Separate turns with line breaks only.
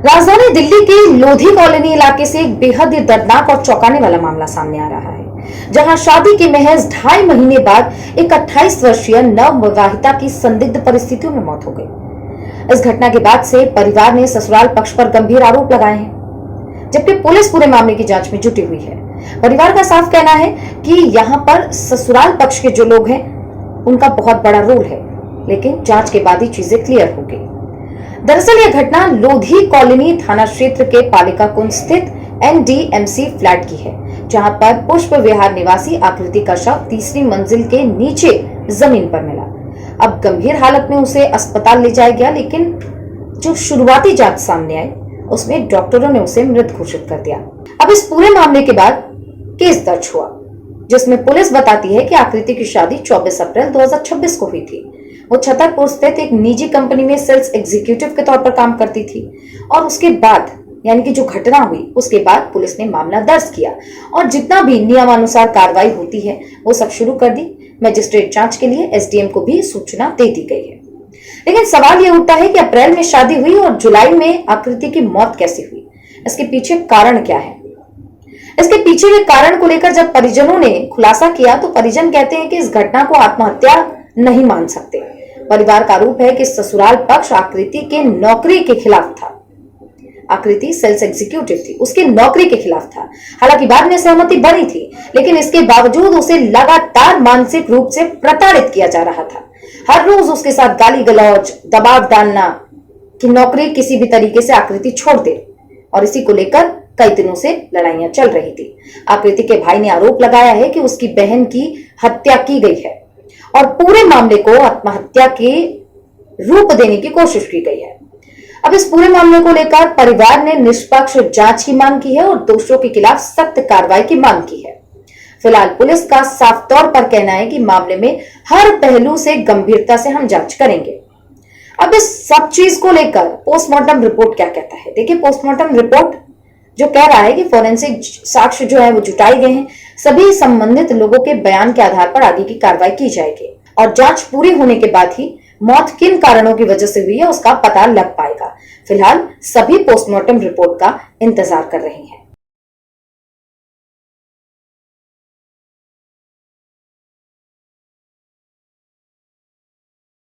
राजधानी दिल्ली के लोधी कॉलोनी इलाके से एक बेहद दर्दनाक और चौंकाने वाला मामला सामने आ रहा है, जहां शादी के महज 2.5 महीने बाद एक 28 वर्षीय नवविवाहिता की संदिग्ध परिस्थितियों में मौत हो गई। इस घटना के बाद से परिवार ने ससुराल पक्ष पर गंभीर आरोप लगाए हैं, जबकि पुलिस पूरे मामले की जांच में जुटी हुई है। परिवार का साफ कहना है कि यहाँ पर ससुराल पक्ष के जो लोग हैं उनका बहुत बड़ा रोल है, लेकिन जांच के बाद ही चीजें क्लियर होगी। दरअसल यह घटना लोधी कॉलोनी थाना क्षेत्र के पालिका कुंज स्थित NDMC फ्लैट की है, जहां पर पुष्प विहार निवासी आकृति का शव तीसरी मंजिल के नीचे जमीन पर मिला। अब गंभीर हालत में उसे अस्पताल ले जाया गया, लेकिन जो शुरुआती जांच सामने आई उसमें डॉक्टरों ने उसे मृत घोषित कर दिया। अब इस पूरे मामले के बाद केस दर्ज हुआ, जिसमें पुलिस बताती है कि आकृति की शादी 24 अप्रैल 2026 को हुई थी। वो छतरपुर स्थित एक निजी कंपनी में सेल्स एग्जीक्यूटिव के तौर पर काम करती थी और उसके बाद यानी कि जो घटना हुई उसके बाद पुलिस ने मामला दर्ज किया और जितना भी नियमानुसार कार्रवाई होती है वो सब शुरू कर दी। मजिस्ट्रेट जांच के लिए SDM को भी सूचना दे दी गई है। लेकिन सवाल यह उठता है कि अप्रैल में शादी हुई और जुलाई में आकृति की मौत कैसे हुई? इसके पीछे कारण क्या है? इसके पीछे के कारण को लेकर जब परिजनों ने खुलासा किया तो परिजन कहते हैं कि इस घटना को आत्महत्या नहीं मान सकते। परिवार का आरोप है कि ससुराल पक्ष आकृति के नौकरी के खिलाफ था। आकृति सेल्स एग्जीक्यूटिव थी, उसकी नौकरी के खिलाफ था। हालांकि बाद में सहमति बनी थी, लेकिन इसके बावजूद उसे लगातार मानसिक रूप से प्रताड़ित किया जा रहा था। हर रोज उसके साथ गाली गलौज, दबाव डालना कि नौकरी किसी भी तरीके से आकृति छोड़ दे, और इसी को लेकर कई दिनों से लड़ाइयां चल रही थी। आकृति के भाई ने आरोप लगाया है कि उसकी बहन की हत्या की गई है और पूरे मामले को आत्महत्या के रूप देने की कोशिश की गई है। अब इस पूरे मामले को लेकर परिवार ने निष्पक्ष जांच की मांग की है और दोषियों के खिलाफ सख्त कार्रवाई की मांग की है। फिलहाल पुलिस का साफ तौर पर कहना है कि मामले में हर पहलू से गंभीरता से हम जांच करेंगे। अब इस सब चीज को लेकर पोस्टमार्टम रिपोर्ट क्या कहता है? देखिए, पोस्टमार्टम रिपोर्ट जो कह रहा है कि फोरेंसिक साक्ष्य जो है वो जुटाए गए हैं, सभी संबंधित लोगों के बयान के आधार पर आगे की कार्रवाई की जाएगी और जांच पूरी होने के बाद ही मौत किन कारणों की वजह से हुई है उसका पता लग पाएगा। फिलहाल सभी पोस्टमार्टम रिपोर्ट का इंतजार कर रहे हैं।